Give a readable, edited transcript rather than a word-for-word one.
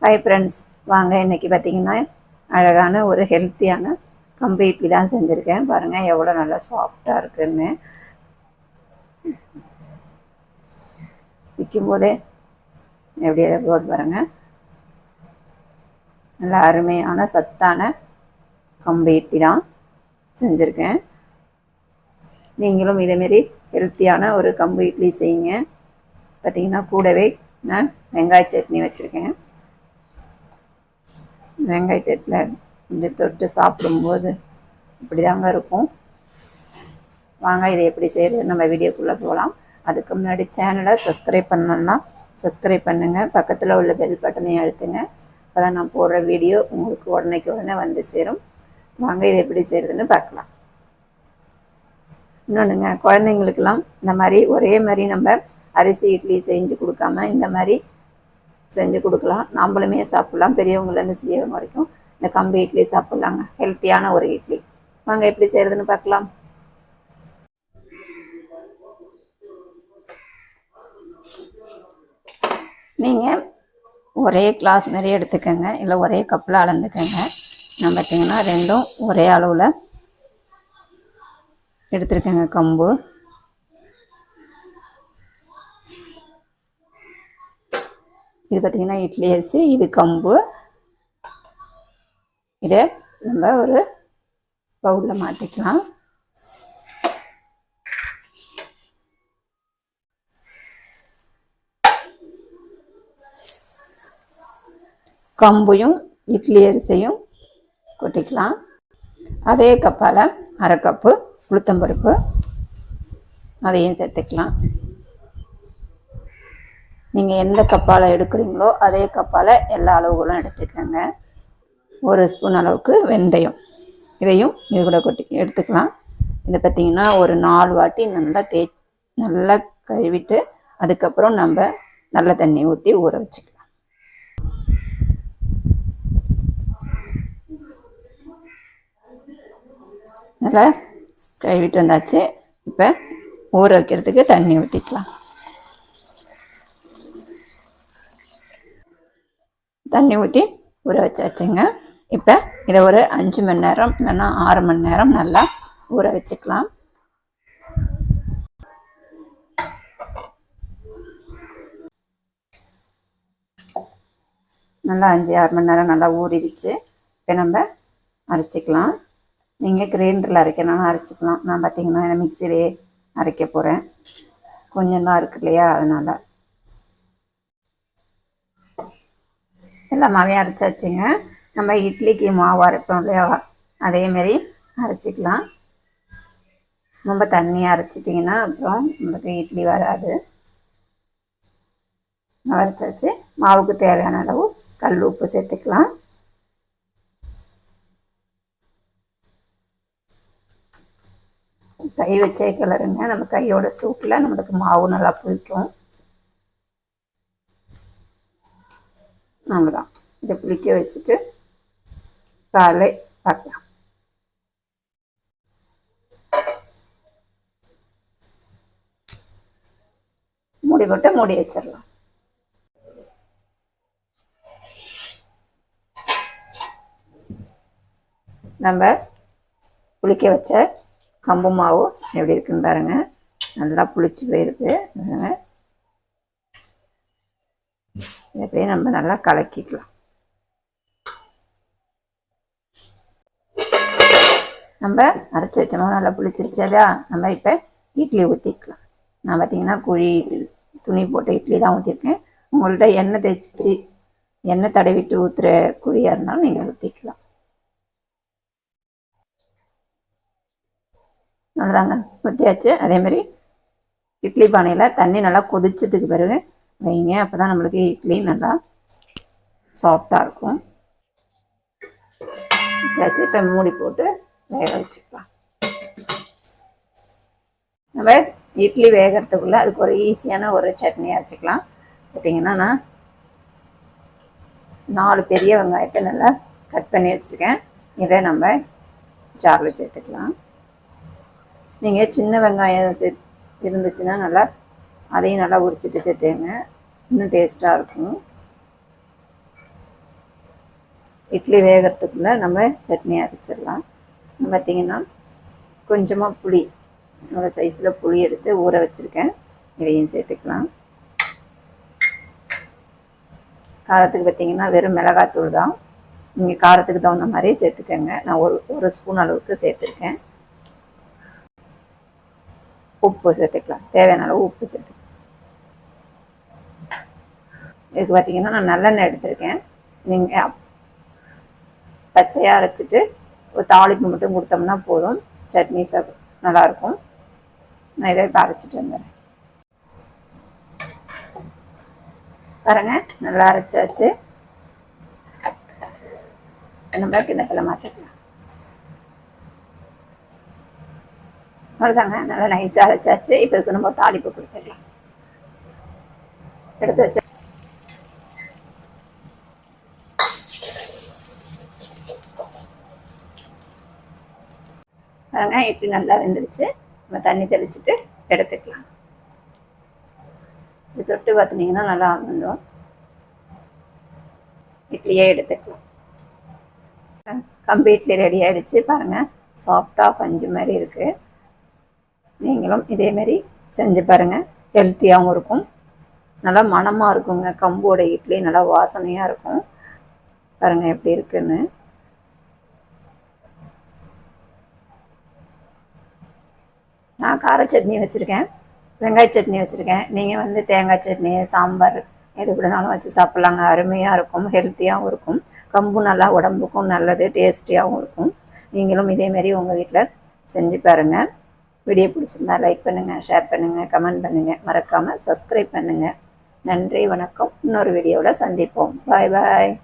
Hi friends, வாங்க இன்றைக்கி பார்த்திங்கன்னா அழகான ஒரு ஹெல்த்தியான கம்பு இட்லி தான் செஞ்சுருக்கேன். பாருங்கள் எவ்வளோ நல்லா சாஃப்டாக இருக்குதுன்னு. விற்கும் போதே எப்படி போது பாருங்கள், நல்லா அருமையான சத்தான கம்பு இட்லி தான் செஞ்சுருக்கேன். நீங்களும் இதேமாரி ஹெல்த்தியான ஒரு கம்பு இட்லி செய்யுங்க. பார்த்திங்கன்னா கூடவே நான் வெங்காய சட்னி வச்சுருக்கேன். வெங்காயத்தில் இப்படி தொட்டு சாப்பிடும்போது இப்படி தாங்க இருக்கும். வாங்க இதை எப்படி செய்கிறது நம்ம வீடியோக்குள்ளே போகலாம். அதுக்கு முன்னாடி சேனலை சப்ஸ்கிரைப் பண்ணணுன்னா சப்ஸ்கிரைப் பண்ணுங்கள். பக்கத்தில் உள்ள பெல் பட்டனையும் அழுத்துங்க. அப்போ தான் நான் போடுற வீடியோ உங்களுக்கு உடனே வந்து சேரும். வாங்க இதை எப்படி செய்கிறதுன்னு பார்க்கலாம். இன்னொன்றுங்க, குழந்தைங்களுக்கெல்லாம் இந்த மாதிரி ஒரே மாதிரி நம்ம அரிசி இட்லி செஞ்சு கொடுக்காம இந்த மாதிரி செஞ்சு கொடுக்கலாம். நம்மளுமே சாப்பிட்லாம். பெரியவங்கலேருந்து சிறியவங்க வரைக்கும் இந்த கம்பு இட்லி சாப்பிட்லாங்க. ஹெல்த்தியான ஒரு இட்லி. வாங்க எப்படி செய்கிறதுன்னு பார்க்கலாம். நீங்கள் ஒரே கிளாஸ் மாரி எடுத்துக்கோங்க, இல்லை ஒரே கப்பில் அளந்துக்கோங்க. நான் பார்த்திங்கன்னா ரெண்டும் ஒரே அளவில் எடுத்துருக்கேங்க. கம்பு இது பார்த்திங்கன்னா இட்லி அரிசி, இது கம்பு. இதை நம்ம ஒரு பவுலில் மாற்றிக்கலாம். கம்பையும் இட்லி அரிசியும் கொட்டிக்கலாம். அதே கப்பால் அரை கப்பு உளுத்தம்பருப்பு அதையும் சேர்த்துக்கலாம். நீங்கள் எந்த கப்பால் எடுக்கிறீங்களோ அதே கப்பால் எல்லா அளவுகளும் எடுத்துக்கோங்க. ஒரு ஸ்பூன் அளவுக்கு வெந்தயம், இதையும் இது கூட கொட்டி எடுத்துக்கலாம். இதை பார்த்திங்கன்னா ஒரு 4 வாட்டி நல்லா கழுவிட்டு அதுக்கப்புறம் நம்ம நல்ல தண்ணி ஊற்றி ஊற வச்சுக்கலாம். நல்லா கழுவிட்டு வந்தாச்சு. இப்போ ஊற வைக்கிறதுக்கு தண்ணி ஊற்றிக்கலாம். தண்ணி ஊற்றி ஊற வச்சாச்சுங்க. இப்போ இதை ஒரு 5 மணி நேரம் இல்லைன்னா 6 மணி நேரம் நல்லா ஊற வச்சுக்கலாம். நல்லா 5-6 மணி நேரம் நல்லா ஊறிடுச்சு. இப்போ நம்ம அரைச்சிக்கலாம். நீங்கள் கிரைண்டரில் அரைக்கணும்னா அரைச்சிக்கலாம். நான் பார்த்திங்கன்னா இந்த மிக்சியிலே அரைக்க போகிறேன். கொஞ்சம் தான் இருக்கு இல்லையா, அதனால் எல்லாமே அரைச்சாச்சுங்க. நம்ம இட்லிக்கு மாவு அரைப்போம் இல்லையா, அதேமாரி அரைச்சிக்கலாம். ரொம்ப தண்ணியாக அரைச்சிட்டிங்கன்னா அப்புறம் நமக்கு இட்லி வராது. அரைச்சாச்சு. மாவுக்கு தேவையான அளவு கல் உப்பு சேர்த்துக்கலாம். கை வச்சே கிளறுங்க. நம்ம கையோட சூட்டில் நம்மளுக்கு மாவு நல்லா புளிக்கும். அவ்வளோதான். இதை புளிக்க வச்சுட்டு காலை பார்க்கலாம். மூடி போட்டு மூடி வச்சிடலாம். நம்ம புளிக்க வச்ச கம்பு மாவு எப்படி இருக்குன்னு பாருங்க. நல்லா புளிச்சு போயிருக்கு. எப்படியே நம்ம நல்லா கலக்கிக்கலாம். நம்ம அரைச்சி வச்ச மாவு நல்லா புளிச்சிருச்சா, நம்ம இப்போ இட்லி ஊற்றிக்கலாம். நான் பார்த்திங்கன்னா குழி துணி போட்ட இட்லி தான் ஊற்றிருக்கேன். உங்கள்கிட்ட எண்ணெய் தடவிட்டு ஊற்றுற குழியாக இருந்தாலும் நீங்கள் ஊற்றிக்கலாம். நல்லதாங்க ஊற்றியாச்சு. அதேமாதிரி இட்லி பானையில் தண்ணி நல்லா கொதிச்சதுக்கு பிறகு வைங்க. அப்போ தான் நம்மளுக்கு இட்லி நல்லா சாஃப்டாக இருக்கும். வச்சாச்சு. இப்போ மூடி போட்டு வேக வச்சுக்கலாம். நம்ம இட்லி வேகிறதுக்குள்ளே அதுக்கு ஒரு ஈஸியான ஒரு சட்னி அரைச்சிக்கலாம். பார்த்திங்கன்னா நான் 4 பெரிய வெங்காயத்தை நல்லா கட் பண்ணி வச்சுருக்கேன். இதை நம்ம ஜாரில் சேர்த்துக்கலாம். நீங்கள் சின்ன வெங்காயம் இருந்துச்சுன்னா நல்லா அதையும் நல்லா உரிச்சிட்டு சேர்த்துங்க, இன்னும் டேஸ்ட்டாக இருக்கும். இட்லி வேகிறதுக்குள்ளே நம்ம சட்னி அரைச்சிடலாம். பார்த்திங்கன்னா கொஞ்சமாக புளி, ஒரு சைஸில் புளி எடுத்து ஊற வச்சுருக்கேன், இதையும் சேர்த்துக்கலாம். காரத்துக்கு பார்த்திங்கன்னா வெறும் மிளகாத்தூள் தான், நீங்கள் காரத்துக்கு தகுந்த மாதிரி சேர்த்துக்கோங்க. நான் ஒரு ஸ்பூன் அளவுக்கு சேர்த்துருக்கேன். உப்பு சேர்த்துக்கலாம், தேவையான அளவு உப்பு சேர்த்துக்கலாம். இதுக்கு பார்த்திங்கன்னா நான் நல்லெண்ணெய் எடுத்திருக்கேன். நீங்கள் பச்சையாக அரைச்சிட்டு ஒரு தாளிப்பு மட்டும் கொடுத்தோம்னா போதும், சட்னி நல்லாயிருக்கும். நான் இதை இப்போ அரைச்சிட்டு வந்துடுறேன். பாருங்கள், நல்லா அரைச்சாச்சு. நம்ம கிண்ணத்தில் மாற்றிக்கலாம். அவ்வளோதாங்க, நல்லா நைஸாக அரைச்சாச்சு. இப்போ இதுக்கு நம்ம தாளிப்பு கொடுத்துடலாம். எடுத்து வச்சு பாருங்க, இட்லி நல்லா வெந்துருச்சு. நம்ம தண்ணி தெளிச்சுட்டு எடுத்துக்கலாம். இது தொட்டு பார்த்துனீங்கன்னா நல்லா வந்துடும். இட்லியே எடுத்துக்கலாம். கம்பி இட்லி ரெடி ஆகிடுச்சு. பாருங்கள், சாஃப்டாக பஞ்சு மாதிரி இருக்குது. நீங்களும் இதேமாரி செஞ்சு பாருங்கள். ஹெல்த்தியாகவும் இருக்கும், நல்லா மணமாக இருக்குங்க. கம்போட இட்லி நல்லா வாசனையாக இருக்கும். பாருங்கள் எப்படி இருக்குன்னு. நான் கார சட்னி வச்சுருக்கேன், வெங்காய சட்னி வச்சுருக்கேன். நீங்கள் தேங்காய் சட்னி, சாம்பார் எது கூடனாலும் வச்சு சாப்பிட்லாங்க. அருமையாக இருக்கும், ஹெல்த்தியாகவும் இருக்கும். கம்பு நல்லா உடம்புக்கும் நல்லது, டேஸ்டியாகவும் இருக்கும். நீங்களும் இதேமாரி உங்கள் வீட்டில் செஞ்சு பாருங்கள். வீடியோ பிடிச்சிருந்தா லைக் பண்ணுங்கள், ஷேர் பண்ணுங்கள், கமெண்ட் பண்ணுங்கள். மறக்காமல் சப்ஸ்கிரைப் பண்ணுங்கள். நன்றி, வணக்கம். இன்னொரு வீடியோவில் சந்திப்போம். பாய் பாய்.